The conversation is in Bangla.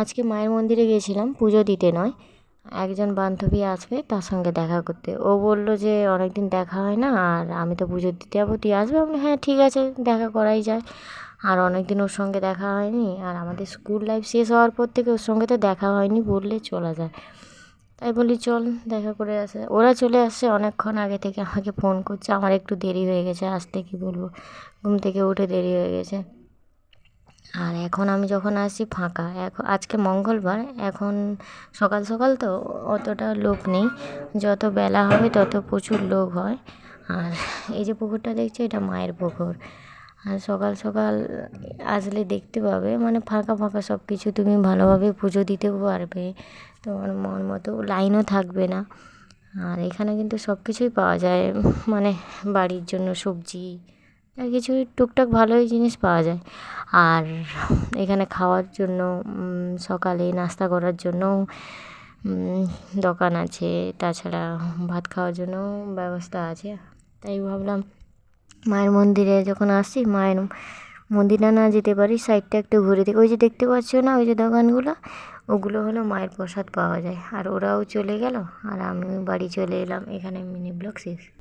আজকে মায়ের মন্দিরে গিয়েছিলাম পুজো দিতে নয়, একজন বান্ধবী আসবে তার সঙ্গে দেখা করতে। ও বলল যে অনেক দিন দেখা হয় না, আর আমি তো পুজো দিতে যাবো, তুই আসবে? আমি বললাম, হ্যাঁ ঠিক আছে, দেখা করাই যায়। আর অনেক দিন ওর সঙ্গে দেখা হয়নি, আর আমাদের স্কুল লাইফ শেষ হওয়ার পর থেকে ওর সঙ্গে তো দেখা হয়নি বললে চলা যায়। তাই বলি চল দেখা করে আসে। ওরা চলে আসছে অনেকক্ষণ আগে থেকে, আমাকে ফোন করছে। আমার একটু দেরি হয়ে গেছে আসতে, কী বলবো, ঘুম থেকে উঠে দেরি হয়ে গেছে। আর এখন আমি যখন আসি ফাঁকা, এখন আজকে মঙ্গলবার, এখন সকাল সকাল তো অতটা লোক নেই, যত বেলা হবে তত প্রচুর লোক হয়। আর এই যে পুকুরটা দেখছি, এটা মায়ের পুকুর। আর সকাল সকাল আসলে দেখতে পাবে, মানে ফাঁকা ফাঁকা সব কিছু, তুমি ভালোভাবে পুজো দিতেও পারবে, তোমার মন মতো লাইনও থাকবে না। আর এখানে কিন্তু সব কিছুই পাওয়া যায়, মানে বাড়ির জন্য সবজি আর কিছু টুকটাক ভালোই জিনিস পাওয়া যায়। আর এখানে খাওয়ার জন্য সকালে নাস্তা করার জন্য দোকান আছে, তাছাড়া ভাত খাওয়ার জন্যও ব্যবস্থা আছে। তাই ভাবলাম মায়ের মন্দিরে যখন আসছি, মায়ের মন্দিরে না যেতে পারি, সাইডটা একটু ঘুরে দিই। ওই যে দেখতে পাচ্ছ না, ওই যে দোকানগুলো, ওগুলো হলো মায়ের প্রসাদ পাওয়া যায়। আর ওরাও চলে গেল, আর আমি বাড়ি চলে এলাম। এখানে মিনি ব্লগ শেষ।